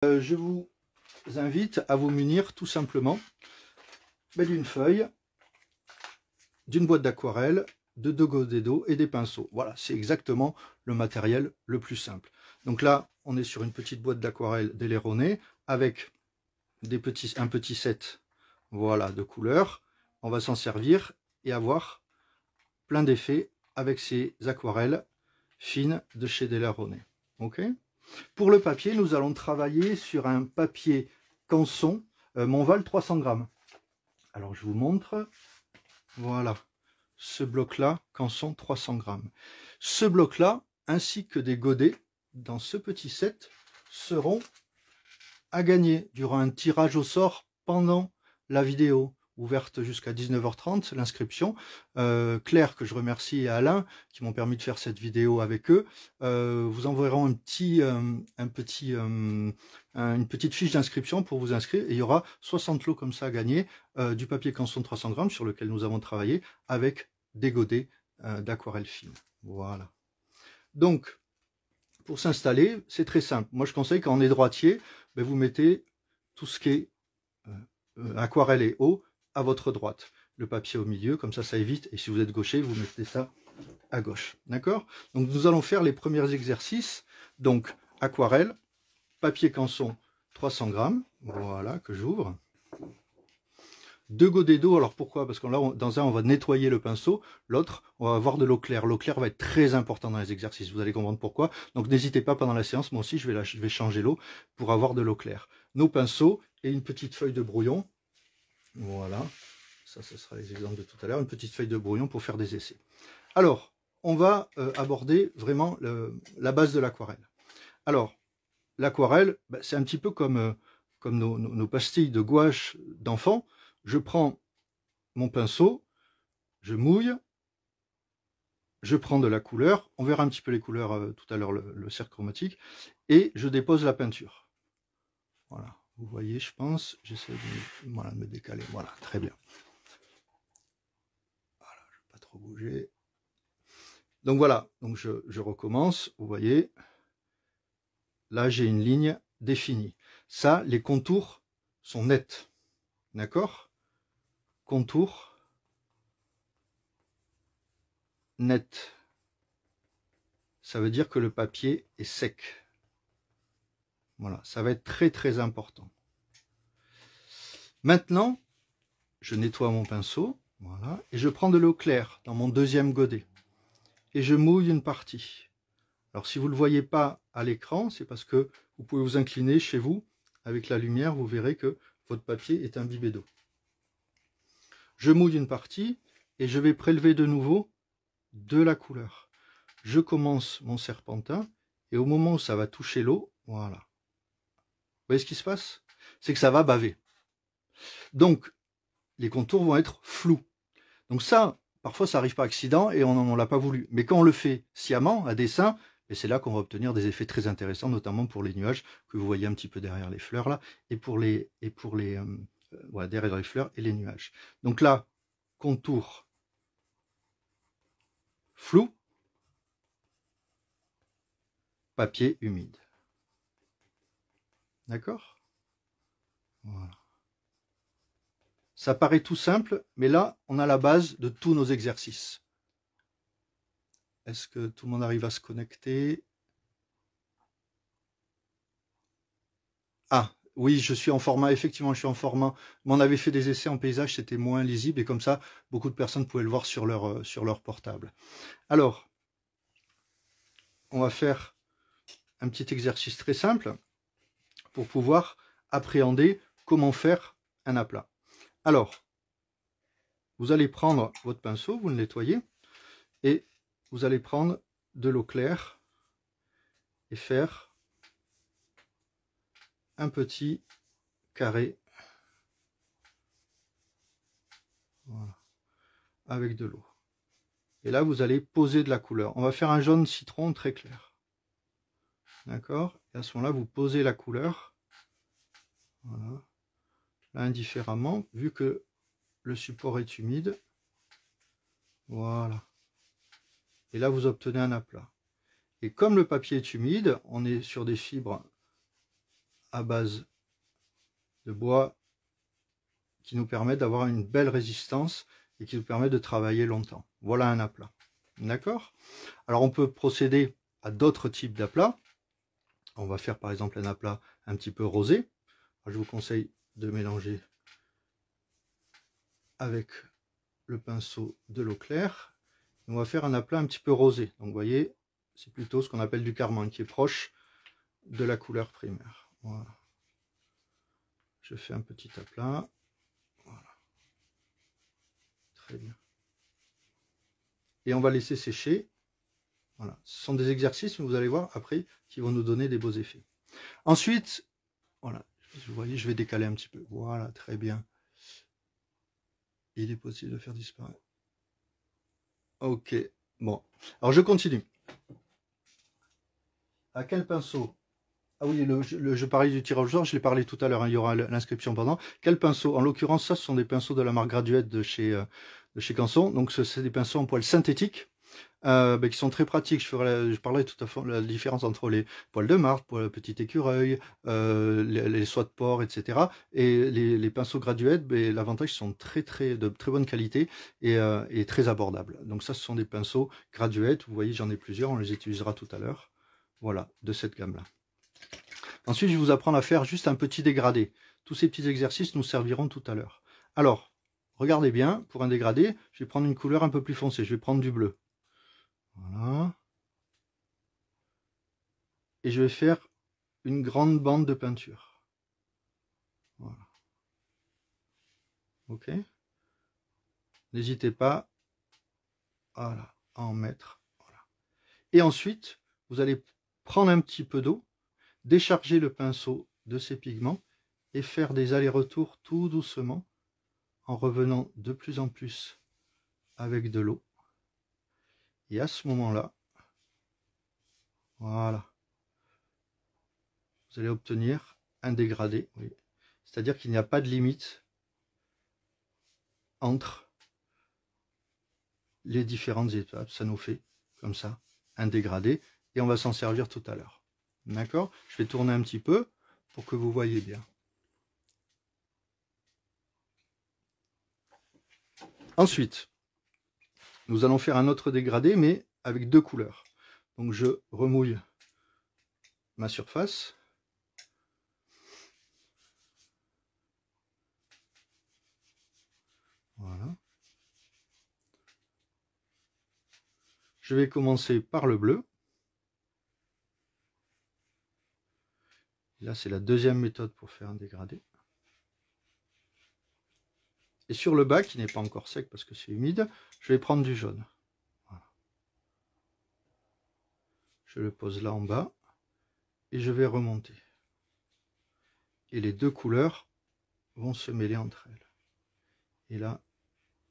Je vous invite à vous munir tout simplement d'une feuille, d'une boîte d'aquarelle, de 2 godets d'eau et des pinceaux. Voilà, c'est exactement le matériel le plus simple. Donc là, on est sur une petite boîte d'aquarelle délaironnée avec un petit set, voilà, de couleurs. On va s'en servir et avoir plein d'effets avec ces aquarelles fines de chez Delaunay. Ok. Pour le papier, nous allons travailler sur un papier Canson Montval 300 grammes. Alors je vous montre. Voilà, ce bloc-là, Canson 300 grammes. Ce bloc-là, ainsi que des godets dans ce petit set, seront à gagner durant un tirage au sort pendant la vidéo, ouverte jusqu'à 19h30, l'inscription. Claire, que je remercie, et Alain, qui m'ont permis de faire cette vidéo avec eux, vous enverront une petite fiche d'inscription pour vous inscrire. Et il y aura 60 lots comme ça à gagner, du papier Canson 300 grammes sur lequel nous avons travaillé, avec des godets d'aquarelle fine. Voilà. Donc, pour s'installer, c'est très simple. Moi, je conseille, quand on est droitier, vous mettez tout ce qui est aquarelle et eau à votre droite. Le papier au milieu, comme ça évite. Et si vous êtes gaucher, vous mettez ça à gauche. D'accord? Donc, nous allons faire les premiers exercices. Donc, aquarelle, papier Canson 300 grammes. Voilà, que j'ouvre. 2 godets d'eau. Alors pourquoi? Parce que là, dans un, on va nettoyer le pinceau. L'autre, on va avoir de l'eau claire. L'eau claire va être très importante dans les exercices. Vous allez comprendre pourquoi. Donc n'hésitez pas pendant la séance. Moi aussi, je vais changer l'eau pour avoir de l'eau claire. Nos pinceaux et une petite feuille de brouillon. Voilà. Ça, ce sera les exemples de tout à l'heure. Une petite feuille de brouillon pour faire des essais. Alors, on va aborder vraiment la base de l'aquarelle. Alors, l'aquarelle, c'est un petit peu comme nos pastilles de gouache d'enfant. Je prends mon pinceau, je mouille, je prends de la couleur, on verra un petit peu les couleurs tout à l'heure, le cercle chromatique, et je dépose la peinture. Voilà, vous voyez, je pense, j'essaie de me décaler, voilà, très bien. Voilà, je ne vais pas trop bouger. Donc voilà, donc je recommence, vous voyez, là j'ai une ligne définie. Ça, les contours sont nets, d'accord? Contour net. Ça veut dire que le papier est sec. Voilà, ça va être très très important. Maintenant, je nettoie mon pinceau, voilà, et je prends de l'eau claire dans mon deuxième godet. Et je mouille une partie. Alors si vous ne le voyez pas à l'écran, c'est parce que vous pouvez vous incliner chez vous. Avec la lumière, vous verrez que votre papier est imbibé d'eau. Je mouille une partie et je vais prélever de nouveau de la couleur. Je commence mon serpentin et au moment où ça va toucher l'eau, voilà. Vous voyez ce qui se passe? C'est que ça va baver. Donc, les contours vont être flous. Donc ça, parfois ça arrive par accident et on ne l'a pas voulu. Mais quand on le fait sciemment, à dessein, et c'est là qu'on va obtenir des effets très intéressants, notamment pour les nuages que vous voyez un petit peu derrière les fleurs là, et pour les voilà, derrière les fleurs et les nuages. Donc là, contour flou, papier humide. D'accord? Voilà. Ça paraît tout simple, mais là, on a la base de tous nos exercices. Est-ce que tout le monde arrive à se connecter? Ah, oui, je suis en format, effectivement, je suis en format. Mais on avait fait des essais en paysage, c'était moins lisible, et comme ça, beaucoup de personnes pouvaient le voir sur leur portable. Alors, on va faire un petit exercice très simple pour pouvoir appréhender comment faire un aplat. Alors, vous allez prendre votre pinceau, vous le nettoyez, et vous allez prendre de l'eau claire et faire un petit carré, voilà, avec de l'eau. Et là, vous allez poser de la couleur. On va faire un jaune citron très clair. D'accord? Et à ce moment-là, vous posez la couleur. Voilà. Là, indifféremment, vu que le support est humide. Voilà. Et là, vous obtenez un aplat. Et comme le papier est humide, on est sur des fibres à base de bois qui nous permet d'avoir une belle résistance et qui nous permet de travailler longtemps. Voilà un aplat. D'accord? Alors on peut procéder à d'autres types d'aplats. On va faire par exemple un aplat un petit peu rosé. Alors, je vous conseille de mélanger avec le pinceau de l'eau claire. On va faire un aplat un petit peu rosé. Donc vous voyez, c'est plutôt ce qu'on appelle du carmin, qui est proche de la couleur primaire. Voilà. Je fais un petit aplat. Voilà. Très bien. Et on va laisser sécher. Voilà. Ce sont des exercices, mais vous allez voir après, qui vont nous donner des beaux effets. Ensuite, voilà, vous voyez, je vais décaler un petit peu. Voilà, très bien. Il est possible de faire disparaître. Ok, bon. Alors je continue. À quel pinceau? Ah oui, je parlais du tirage au sort, je l'ai parlé tout à l'heure, hein, il y aura l'inscription pendant. Quel pinceau? En l'occurrence, ça, ce sont des pinceaux de la marque Graduate de chez Canson. Donc, c'est des pinceaux en poils synthétiques qui sont très pratiques. Je parlais tout à fait de la différence entre les poils de martre, pour le petit écureuil, les soies de porc, etc. Et les pinceaux Graduate, l'avantage, sont de très bonne qualité et très abordables. Donc, ça, ce sont des pinceaux Graduate. Vous voyez, j'en ai plusieurs, on les utilisera tout à l'heure. Voilà, de cette gamme-là. Ensuite, je vais vous apprendre à faire juste un petit dégradé. Tous ces petits exercices nous serviront tout à l'heure. Alors, regardez bien, pour un dégradé, je vais prendre une couleur un peu plus foncée. Je vais prendre du bleu. Voilà. Et je vais faire une grande bande de peinture. Voilà. Ok. N'hésitez pas voilà, à en mettre. Voilà. Et ensuite, vous allez prendre un petit peu d'eau, décharger le pinceau de ses pigments et faire des allers-retours tout doucement en revenant de plus en plus avec de l'eau. Et à ce moment-là, voilà, vous allez obtenir un dégradé. Oui. C'est-à-dire qu'il n'y a pas de limite entre les différentes étapes. Ça nous fait comme ça un dégradé et on va s'en servir tout à l'heure. D'accord? Je vais tourner un petit peu pour que vous voyez bien. Ensuite, nous allons faire un autre dégradé, mais avec deux couleurs. Donc je remouille ma surface. Voilà. Je vais commencer par le bleu. Là, c'est la deuxième méthode pour faire un dégradé. Et sur le bas, qui n'est pas encore sec parce que c'est humide, je vais prendre du jaune. Voilà. Je le pose là en bas et je vais remonter. Et les deux couleurs vont se mêler entre elles. Et là,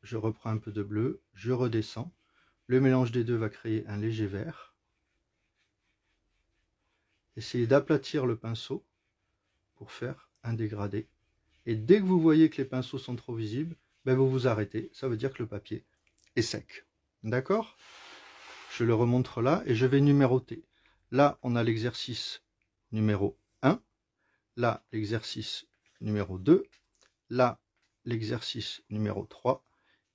je reprends un peu de bleu, je redescends. Le mélange des deux va créer un léger vert. Essayez d'aplatir le pinceau pour faire un dégradé. Et dès que vous voyez que les pinceaux sont trop visibles, vous vous arrêtez. Ça veut dire que le papier est sec. D'accord? Je le remontre là et je vais numéroter. Là, on a l'exercice numéro 1. Là, l'exercice numéro 2. Là, l'exercice numéro 3.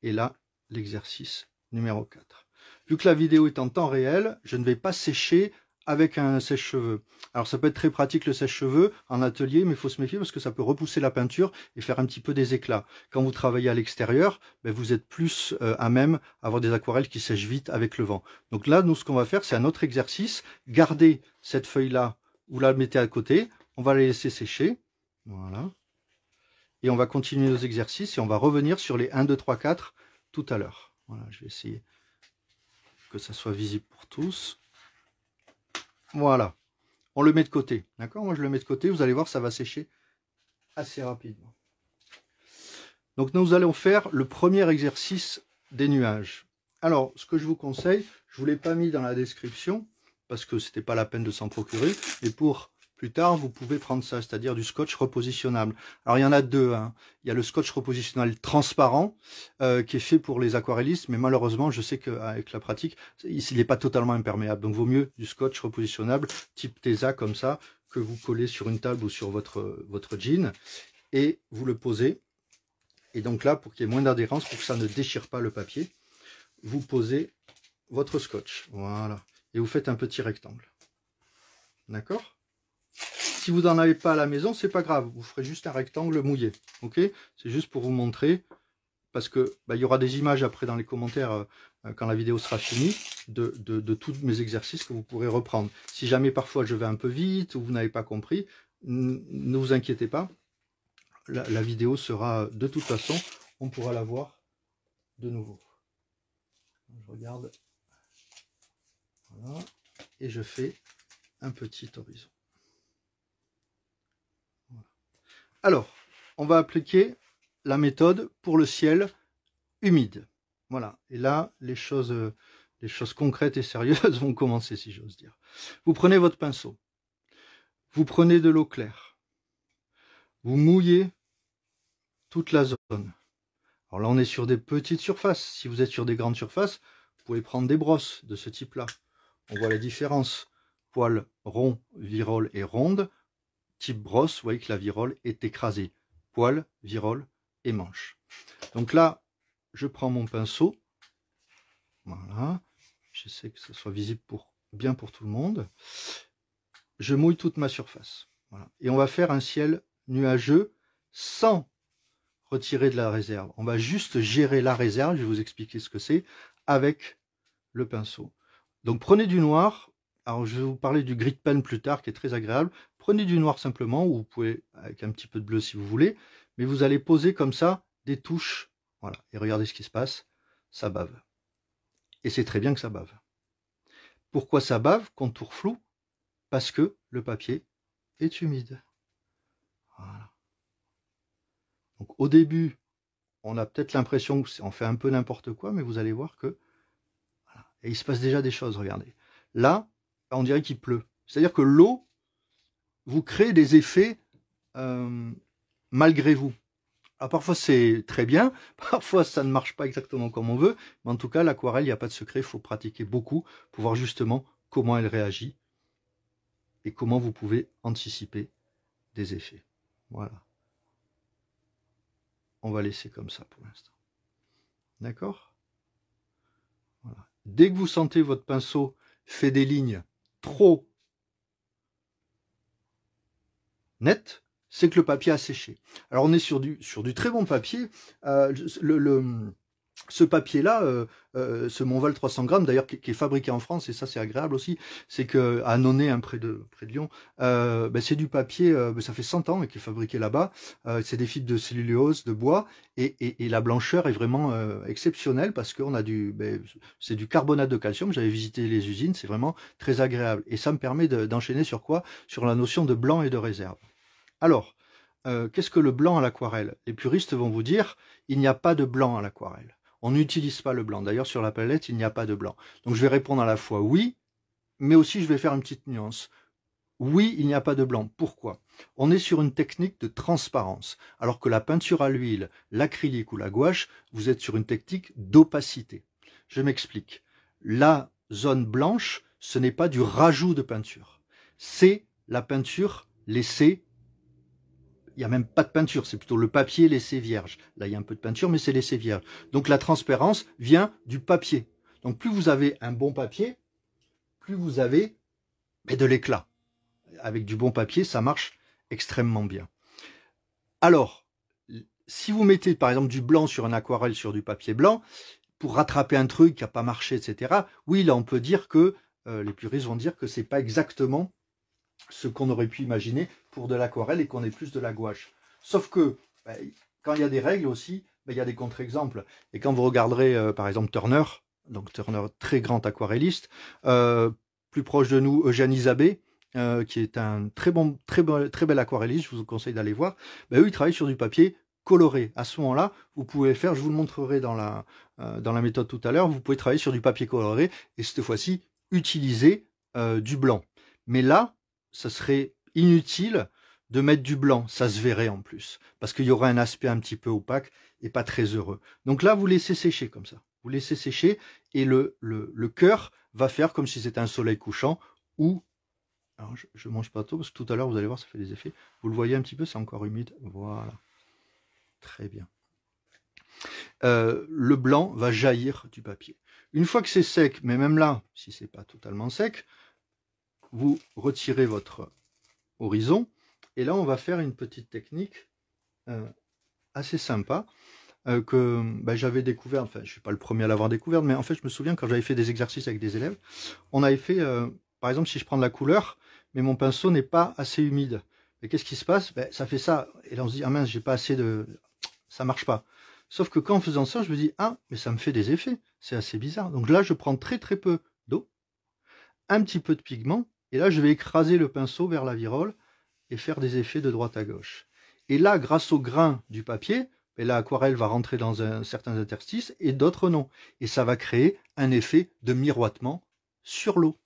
Et là, l'exercice numéro 4. Vu que la vidéo est en temps réel, je ne vais pas sécher avec un sèche-cheveux. Alors ça peut être très pratique le sèche-cheveux en atelier, mais il faut se méfier parce que ça peut repousser la peinture et faire un petit peu des éclats. Quand vous travaillez à l'extérieur, vous êtes plus à même à avoir des aquarelles qui sèchent vite avec le vent. Donc là, nous, ce qu'on va faire, c'est un autre exercice. Gardez cette feuille-là, vous la mettez à côté, on va la laisser sécher. Voilà. Et on va continuer nos exercices et on va revenir sur les 1, 2, 3, 4 tout à l'heure. Voilà, je vais essayer que ça soit visible pour tous. Voilà, on le met de côté, d'accord? Moi je le mets de côté, vous allez voir, ça va sécher assez rapidement. Donc nous allons faire le premier exercice des nuages. Alors, ce que je vous conseille, je ne vous l'ai pas mis dans la description, parce que c'était pas la peine de s'en procurer, mais pour plus tard, vous pouvez prendre ça, c'est-à-dire du scotch repositionnable. Alors il y en a deux, hein. Il y a le scotch repositionnable transparent, qui est fait pour les aquarellistes, mais malheureusement, je sais qu'avec la pratique, il n'est pas totalement imperméable. Donc vaut mieux du scotch repositionnable, type Tesa, comme ça, que vous collez sur une table ou sur votre jean et vous le posez. Et donc là, pour qu'il y ait moins d'adhérence, pour que ça ne déchire pas le papier, vous posez votre scotch. Voilà. Et vous faites un petit rectangle. D'accord? Si vous n'en avez pas à la maison, c'est pas grave. Vous ferez juste un rectangle mouillé. Ok? C'est juste pour vous montrer. Parce que il y aura des images après dans les commentaires quand la vidéo sera finie de tous mes exercices que vous pourrez reprendre. Si jamais parfois je vais un peu vite ou vous n'avez pas compris, ne vous inquiétez pas. La vidéo sera de toute façon, on pourra la voir de nouveau. Je regarde. Voilà. Et je fais un petit horizon. Voilà. Alors, on va appliquer la méthode pour le ciel humide. Voilà. Et là, les choses concrètes et sérieuses vont commencer, si j'ose dire. Vous prenez votre pinceau. Vous prenez de l'eau claire. Vous mouillez toute la zone. Alors là, on est sur des petites surfaces. Si vous êtes sur des grandes surfaces, vous pouvez prendre des brosses de ce type-là. On voit la différence. Poil rond, virole et ronde. Type brosse, vous voyez que la virole est écrasée. Poil, virole et manche. Donc là, je prends mon pinceau. Voilà. J'essaie que ce soit visible bien pour tout le monde. Je mouille toute ma surface. Voilà. Et on va faire un ciel nuageux sans retirer de la réserve. On va juste gérer la réserve. Je vais vous expliquer ce que c'est avec le pinceau. Donc prenez du noir. Alors je vais vous parler du gris pen plus tard qui est très agréable. Prenez du noir simplement, ou vous pouvez avec un petit peu de bleu si vous voulez. Mais vous allez poser comme ça des touches. Voilà. Et regardez ce qui se passe. Ça bave. Et c'est très bien que ça bave. Pourquoi ça bave? Contour flou. Parce que le papier est humide. Voilà. Donc au début, on a peut-être l'impression qu'on fait un peu n'importe quoi, mais vous allez voir que... Voilà. Et il se passe déjà des choses, regardez. Là, on dirait qu'il pleut. C'est-à-dire que l'eau vous crée des effets malgré vous. Alors parfois c'est très bien, parfois ça ne marche pas exactement comme on veut, mais en tout cas l'aquarelle, il n'y a pas de secret, il faut pratiquer beaucoup pour voir justement comment elle réagit et comment vous pouvez anticiper des effets. Voilà. On va laisser comme ça pour l'instant. D'accord? Voilà. Dès que vous sentez votre pinceau fait des lignes trop nettes, c'est que le papier a séché. Alors on est sur du très bon papier. Ce papier-là, ce Montval 300 grammes, d'ailleurs, qui est fabriqué en France, et ça c'est agréable aussi, c'est qu'à Nonay, hein, près de Lyon, c'est du papier, ça fait 100 ans et qui est fabriqué là-bas. C'est des fibres de cellulose, de bois, et la blancheur est vraiment exceptionnelle parce qu'on a c'est du carbonate de calcium. J'avais visité les usines, c'est vraiment très agréable. Et ça me permet d'enchaîner sur quoi? Sur la notion de blanc et de réserve. Alors, qu'est-ce que le blanc à l'aquarelle? Les puristes vont vous dire, il n'y a pas de blanc à l'aquarelle. On n'utilise pas le blanc. D'ailleurs, sur la palette, il n'y a pas de blanc. Donc, je vais répondre à la fois oui, mais aussi je vais faire une petite nuance. Oui, il n'y a pas de blanc. Pourquoi? On est sur une technique de transparence, alors que la peinture à l'huile, l'acrylique ou la gouache, vous êtes sur une technique d'opacité. Je m'explique. La zone blanche, ce n'est pas du rajout de peinture. C'est la peinture laissée. Il n'y a même pas de peinture, c'est plutôt le papier laissé vierge. Là, il y a un peu de peinture, mais c'est laissé vierge. Donc la transparence vient du papier. Donc plus vous avez un bon papier, plus vous avez de l'éclat. Avec du bon papier, ça marche extrêmement bien. Alors, si vous mettez par exemple du blanc sur un aquarelle sur du papier blanc, pour rattraper un truc qui n'a pas marché, etc., oui, là on peut dire que, les puristes vont dire que c'est pas exactement ce qu'on aurait pu imaginer pour de l'aquarelle et qu'on est plus de la gouache. Sauf que quand il y a des règles aussi, il y a des contre-exemples. Et quand vous regarderez par exemple Turner, donc Turner, très grand aquarelliste, plus proche de nous, Eugène Isabey, qui est un très bel aquarelliste, je vous conseille d'aller voir. Eux, ils travaillent sur du papier coloré. À ce moment-là, vous pouvez faire, je vous le montrerai dans la méthode tout à l'heure, vous pouvez travailler sur du papier coloré et cette fois-ci utiliser du blanc. Mais là, ça serait inutile de mettre du blanc, ça se verrait en plus, parce qu'il y aurait un aspect un petit peu opaque et pas très heureux. Donc là, vous laissez sécher comme ça. Vous laissez sécher et le cœur va faire comme si c'était un soleil couchant ou Alors, je mange pas trop parce que tout à l'heure, vous allez voir, ça fait des effets. Vous le voyez un petit peu, c'est encore humide. Voilà. Très bien. Le blanc va jaillir du papier. Une fois que c'est sec, mais même là, si c'est pas totalement sec, vous retirez votre horizon. Et là, on va faire une petite technique assez sympa que j'avais découvert. Enfin, je ne suis pas le premier à l'avoir découvert, mais en fait, je me souviens quand j'avais fait des exercices avec des élèves, on avait fait, par exemple, si je prends de la couleur, mais mon pinceau n'est pas assez humide. Mais qu'est-ce qui se passe? Ça fait ça. Et là, on se dit, ah mince, j'ai pas assez de... Ça marche pas. Sauf que quand en faisant ça, je me dis, ah, mais ça me fait des effets. C'est assez bizarre. Donc là, je prends très très peu d'eau, un petit peu de pigment, et là, je vais écraser le pinceau vers la virole et faire des effets de droite à gauche. Et là, grâce au grain du papier, l'aquarelle va rentrer dans certains interstices et d'autres non. Et ça va créer un effet de miroitement sur l'eau.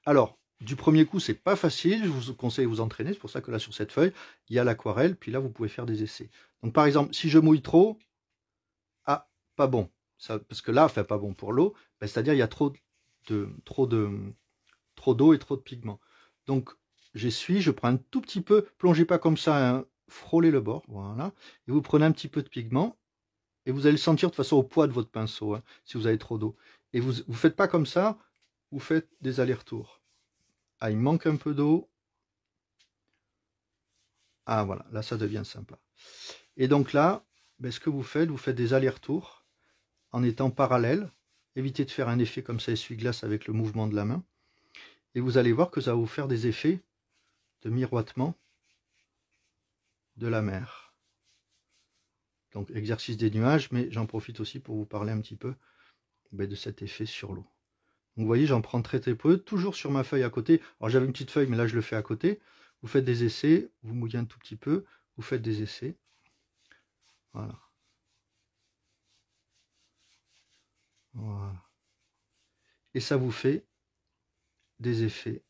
Alors, du premier coup, c'est pas facile, je vous conseille de vous entraîner, c'est pour ça que là, sur cette feuille, il y a l'aquarelle, puis là, vous pouvez faire des essais. Donc, par exemple, si je mouille trop, ah, pas bon. Ça, parce que là, enfin, pas bon pour l'eau, c'est-à-dire il y a trop d'eau et trop de pigments. Donc, j'essuie, je prends un tout petit peu, plongez pas comme ça, hein, frôlez le bord, voilà, et vous prenez un petit peu de pigment, et vous allez le sentir de toute façon au poids de votre pinceau, hein, si vous avez trop d'eau. Et vous ne faites pas comme ça, vous faites des allers-retours. Ah, il manque un peu d'eau. Ah, voilà, là, ça devient sympa. Et donc là, ce que vous faites des allers-retours en étant parallèle. Évitez de faire un effet comme ça, essuie-glace avec le mouvement de la main. Et vous allez voir que ça va vous faire des effets de miroitement de la mer. Donc exercice des nuages, mais j'en profite aussi pour vous parler un petit peu de cet effet sur l'eau. Donc vous voyez, j'en prends très très peu, toujours sur ma feuille à côté. Alors j'avais une petite feuille, mais là je le fais à côté. Vous faites des essais, vous mouillez un tout petit peu, vous faites des essais. Voilà. Voilà. Et ça vous fait des effets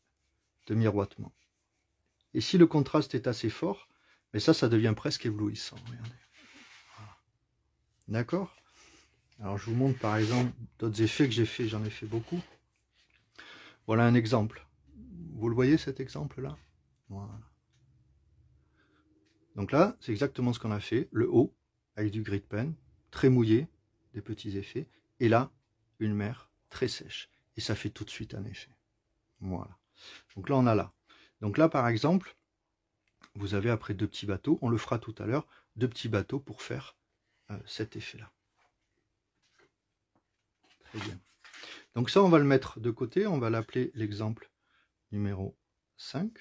de miroitement. Et si le contraste est assez fort, mais ça devient presque éblouissant. Regardez. Voilà. D'accord? Alors je vous montre par exemple d'autres effets que j'ai fait, j'en ai fait beaucoup. Voilà un exemple. Vous le voyez cet exemple-là? Voilà. Donc là, c'est exactement ce qu'on a fait. Le haut, avec du gris de pen, très mouillé, des petits effets. Et là, une mer très sèche. Et ça fait tout de suite un effet. Voilà. Donc là, on a là. Donc là, par exemple, vous avez après deux petits bateaux. On le fera tout à l'heure. Deux petits bateaux pour faire cet effet-là. Très bien. Donc ça, on va le mettre de côté. On va l'appeler l'exemple numéro 5.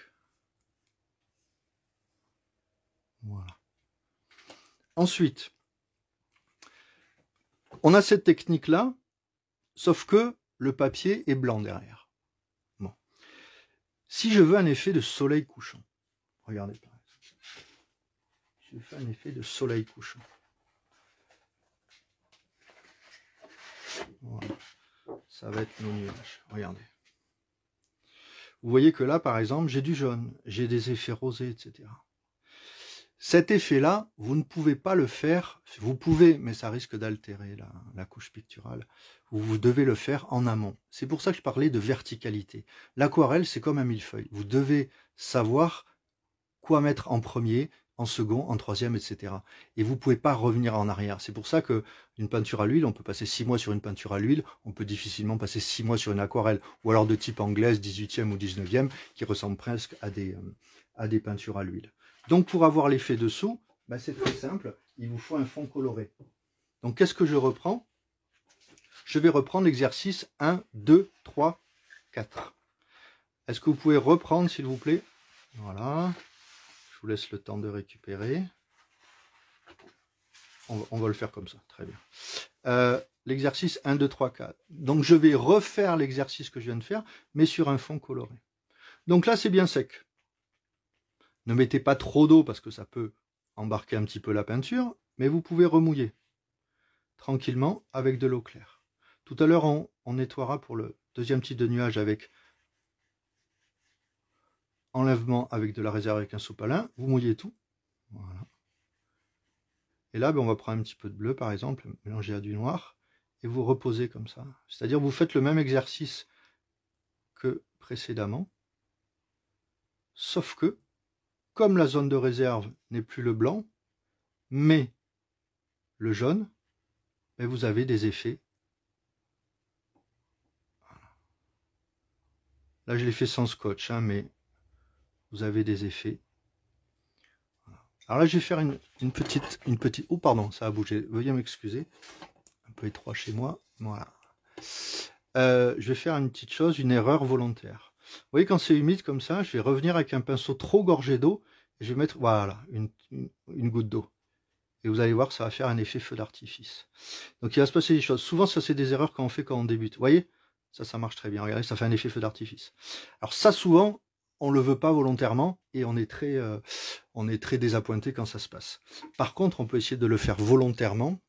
Voilà. Ensuite, on a cette technique-là, sauf que le papier est blanc derrière. Bon. Si je veux un effet de soleil couchant, regardez par exemple. Je fais un effet de soleil couchant. Voilà. Ça va être nos nuages. Regardez. Vous voyez que là, par exemple, j'ai du jaune, j'ai des effets rosés, etc. Cet effet-là, vous ne pouvez pas le faire. Vous pouvez, mais ça risque d'altérer la couche picturale. Vous devez le faire en amont. C'est pour ça que je parlais de verticalité. L'aquarelle, c'est comme un millefeuille. Vous devez savoir quoi mettre en premier, en second, en troisième, etc. Et vous ne pouvez pas revenir en arrière. C'est pour ça qu'une peinture à l'huile, on peut passer 6 mois sur une peinture à l'huile, on peut difficilement passer 6 mois sur une aquarelle, ou alors de type anglaise, 18e ou 19e, qui ressemblent presque à des peintures à l'huile. Donc pour avoir l'effet dessous, c'est très simple, il vous faut un fond coloré. Donc qu'est-ce que je reprends? Je vais reprendre l'exercice 1, 2, 3, 4. Est-ce que vous pouvez reprendre s'il vous plaît? Voilà. Je vous laisse le temps de récupérer. On va le faire comme ça, très bien. L'exercice 1, 2, 3, 4. Donc je vais refaire l'exercice que je viens de faire, mais sur un fond coloré. Donc là c'est bien sec. Ne mettez pas trop d'eau parce que ça peut embarquer un petit peu la peinture, mais vous pouvez remouiller tranquillement avec de l'eau claire. Tout à l'heure, on nettoiera pour le deuxième type de nuage avec enlèvement avec de la réserve avec un sopalin. Vous mouillez tout. Voilà. Et là, on va prendre un petit peu de bleu, par exemple, mélanger à du noir, et vous reposez comme ça. C'est-à-dire vous faites le même exercice que précédemment. Sauf que, comme la zone de réserve n'est plus le blanc, mais le jaune, et vous avez des effets. Là, je l'ai fait sans scotch, hein, mais vous avez des effets. Alors là, je vais faire une petite... Oh, pardon, ça a bougé. Veuillez m'excuser. Un peu étroit chez moi. Voilà. Je vais faire une petite chose, une erreur volontaire. Vous voyez, quand c'est humide comme ça, je vais revenir avec un pinceau trop gorgé d'eau. Et je vais mettre, voilà, une goutte d'eau. Et vous allez voir, ça va faire un effet feu d'artifice. Donc, il va se passer des choses. Souvent, ça, c'est des erreurs qu'on fait quand on débute. Vous voyez, ça marche très bien. Regardez, ça fait un effet feu d'artifice. Alors ça, souvent, on ne le veut pas volontairement et on est très désappointé quand ça se passe. Par contre, on peut essayer de le faire volontairement.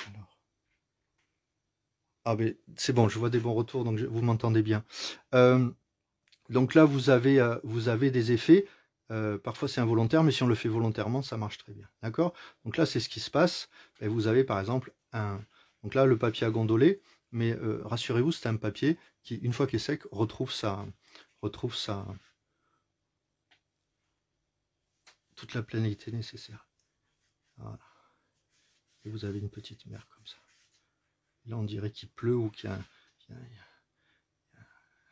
Alors. Ah ben, c'est bon, je vois des bons retours, donc vous m'entendez bien. Donc là, vous avez des effets. Parfois, c'est involontaire, mais si on le fait volontairement, ça marche très bien. D'accord? Donc là, c'est ce qui se passe. Et vous avez, par exemple, donc là, le papier à gondoler. Mais rassurez-vous, c'est un papier qui, une fois qu'il est sec, retrouve toute la planité nécessaire. Voilà. Et vous avez une petite mer comme ça. Là, on dirait qu'il pleut ou qu'il y a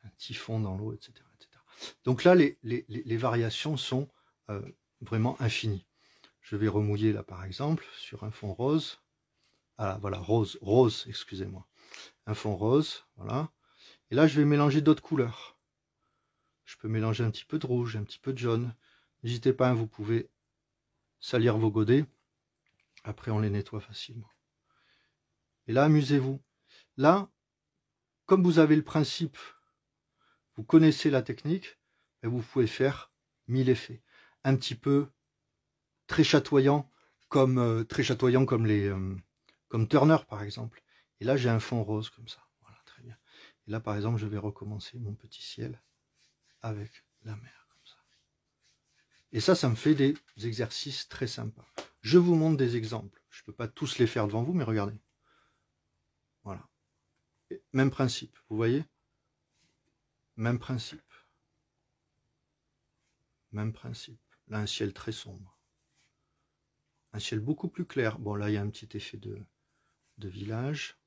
un typhon dans l'eau, etc., etc. Donc là, les variations sont vraiment infinies. Je vais remouiller là, par exemple, sur un fond rose. Ah, voilà, rose, excusez-moi. Un fond rose, voilà. Et là, je vais mélanger d'autres couleurs. Je peux mélanger un petit peu de rouge, un petit peu de jaune. N'hésitez pas, hein, vous pouvez salir vos godets. Après, on les nettoie facilement. Et là, amusez-vous. Là, comme vous avez le principe, vous connaissez la technique, et vous pouvez faire 1000 effets. Un petit peu très chatoyant, comme Turner, par exemple. Et là, j'ai un fond rose comme ça. Voilà, très bien. Et là, par exemple, je vais recommencer mon petit ciel avec la mer, comme ça. Et ça me fait des exercices très sympas. Je vous montre des exemples. Je ne peux pas tous les faire devant vous, mais regardez. Voilà. Et même principe, vous voyez? Même principe. Même principe. Là, un ciel très sombre. Un ciel beaucoup plus clair. Bon, là, il y a un petit effet de village.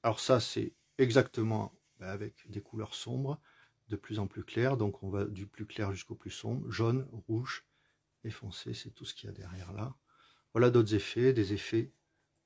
Alors ça, c'est exactement avec des couleurs sombres, de plus en plus claires. Donc, on va du plus clair jusqu'au plus sombre. Jaune, rouge et foncé, c'est tout ce qu'il y a derrière là. Voilà d'autres effets, des effets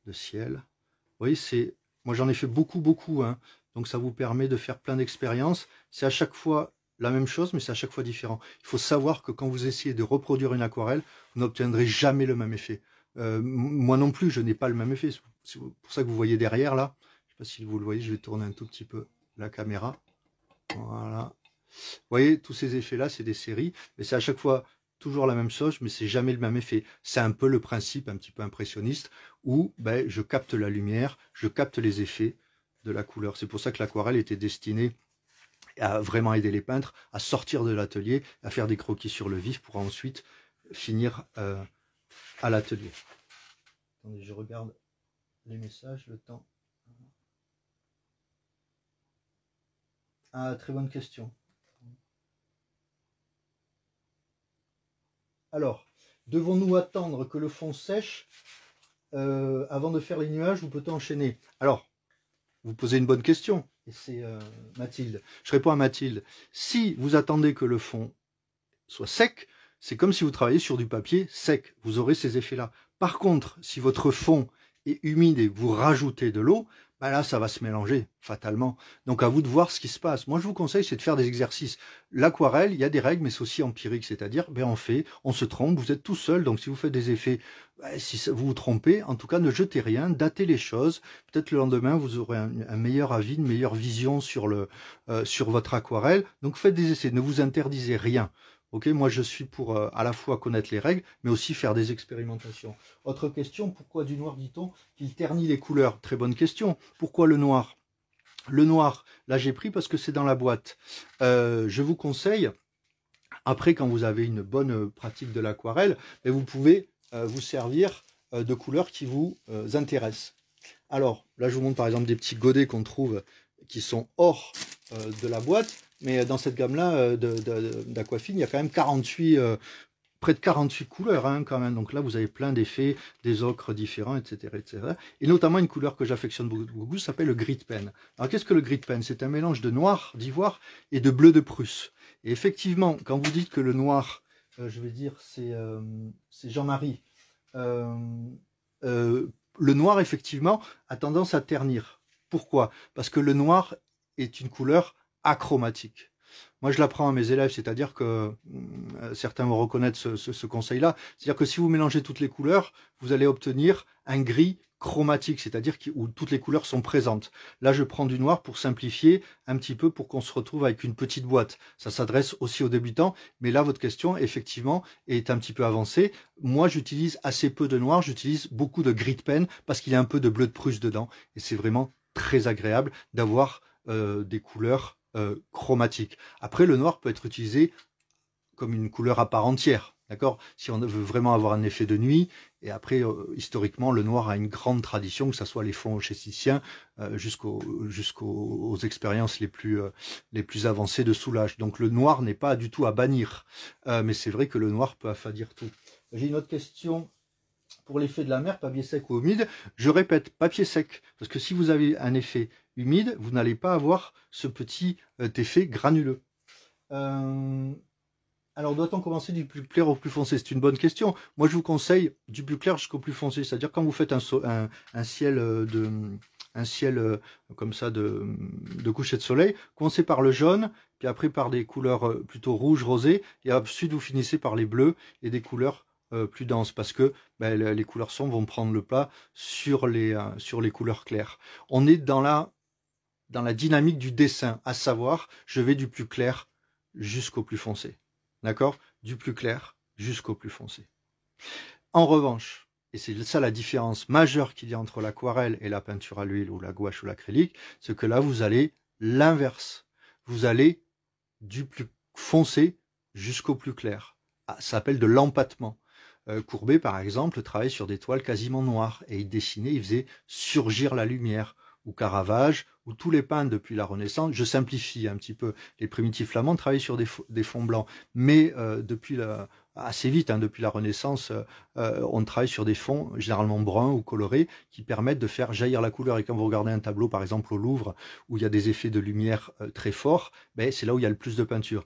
de ciel. Vous voyez, moi, j'en ai fait beaucoup, hein. Donc, ça vous permet de faire plein d'expériences. C'est à chaque fois la même chose, mais c'est à chaque fois différent. Il faut savoir que quand vous essayez de reproduire une aquarelle, vous n'obtiendrez jamais le même effet. Moi non plus, je n'ai pas le même effet. C'est pour ça que vous voyez derrière, là. Je ne sais pas si vous le voyez, je vais tourner un tout petit peu la caméra. Voilà. Vous voyez, tous ces effets-là, c'est des séries. Mais c'est à chaque fois toujours la même chose, mais c'est jamais le même effet. C'est un peu le principe un petit peu impressionniste où je capte la lumière, je capte les effets de la couleur. C'est pour ça que l'aquarelle était destinée à vraiment aider les peintres à sortir de l'atelier, à faire des croquis sur le vif pour ensuite finir à l'atelier. Attendez, je regarde les messages, le temps. Ah, très bonne question. Alors, devons-nous attendre que le fond sèche avant de faire les nuages ou peut-on enchaîner? Alors, vous posez une bonne question, et c'est Mathilde. Je réponds à Mathilde. Si vous attendez que le fond soit sec, c'est comme si vous travaillez sur du papier sec. Vous aurez ces effets-là. Par contre, si votre fond est humide et que vous rajoutez de l'eau, là, ça va se mélanger fatalement. Donc, à vous de voir ce qui se passe. Moi, je vous conseille, c'est de faire des exercices. L'aquarelle, il y a des règles, mais c'est aussi empirique. C'est-à-dire, on se trompe, vous êtes tout seul. Donc, si vous faites des effets, si vous vous trompez, en tout cas, ne jetez rien, datez les choses. Peut-être le lendemain, vous aurez un meilleur avis, une meilleure vision sur votre aquarelle. Donc, faites des essais, ne vous interdisez rien. Ok, moi je suis pour à la fois connaître les règles, mais aussi faire des expérimentations. Autre question, pourquoi du noir dit-on qu'il ternit les couleurs? Très bonne question. Pourquoi le noir? Le noir, là j'ai pris parce que c'est dans la boîte. Je vous conseille, après quand vous avez une bonne pratique de l'aquarelle, vous pouvez vous servir de couleurs qui vous intéressent. Alors, là je vous montre par exemple des petits godets qu'on trouve qui sont hors de la boîte, mais dans cette gamme-là d'Aquafine, il y a quand même 48, près de 48 couleurs hein, quand même. Donc là, vous avez plein d'effets, des ocres différents, etc., etc. Et notamment une couleur que j'affectionne beaucoup, ça s'appelle le gris de pen. Alors qu'est-ce que le gris de pen? C'est un mélange de noir d'ivoire et de bleu de Prusse. Et effectivement, quand vous dites que le noir, je vais dire, c'est Jean-Marie, le noir, effectivement, a tendance à ternir. Pourquoi? Parce que le noir est une couleur achromatique. Moi, je l'apprends à mes élèves, c'est-à-dire que certains vont reconnaître ce conseil-là. C'est-à-dire que si vous mélangez toutes les couleurs, vous allez obtenir un gris chromatique, c'est-à-dire où toutes les couleurs sont présentes. Là, je prends du noir pour simplifier un petit peu, pour qu'on se retrouve avec une petite boîte. Ça s'adresse aussi aux débutants, mais là, votre question, effectivement, est un petit peu avancée. Moi, j'utilise assez peu de noir, j'utilise beaucoup de gris de pen, parce qu'il y a un peu de bleu de Prusse dedans, et c'est vraiment très agréable d'avoir des couleurs chromatique. Après, le noir peut être utilisé comme une couleur à part entière, d'accord? Si on veut vraiment avoir un effet de nuit, et après, historiquement, le noir a une grande tradition, que ce soit les fonds chéciciens jusqu'aux expériences les plus avancées de soulage. Donc le noir n'est pas du tout à bannir, mais c'est vrai que le noir peut affadir tout. J'ai une autre question. Pour l'effet de la mer, papier sec ou humide, je répète, papier sec, parce que si vous avez un effet humide, vous n'allez pas avoir ce petit effet granuleux. Alors, doit-on commencer du plus clair au plus foncé? C'est une bonne question. Moi, je vous conseille du plus clair jusqu'au plus foncé, c'est-à-dire quand vous faites un ciel comme ça de coucher de soleil, commencez par le jaune, puis après par des couleurs plutôt rouges, rosées, et ensuite vous finissez par les bleus et des couleurs plus denses, parce que ben, les couleurs sombres vont prendre le pas sur les couleurs claires. On est dans la dynamique du dessin, à savoir, je vais du plus clair jusqu'au plus foncé. D'accord? Du plus clair jusqu'au plus foncé. En revanche, et c'est ça la différence majeure qu'il y a entre l'aquarelle et la peinture à l'huile ou la gouache ou l'acrylique, c'est que là, vous allez l'inverse. Vous allez du plus foncé jusqu'au plus clair. Ah, ça s'appelle de l'empâtement. Courbet, par exemple, travaillait sur des toiles quasiment noires et il dessinait, il faisait surgir la lumière. Ou Caravage, ou tous les peintres depuis la Renaissance, je simplifie un petit peu, les primitifs flamands travaillaient sur des fonds blancs, mais assez vite, hein, depuis la Renaissance, on travaille sur des fonds généralement bruns ou colorés qui permettent de faire jaillir la couleur. Et quand vous regardez un tableau, par exemple au Louvre, où il y a des effets de lumière très forts, ben, c'est là où il y a le plus de peinture.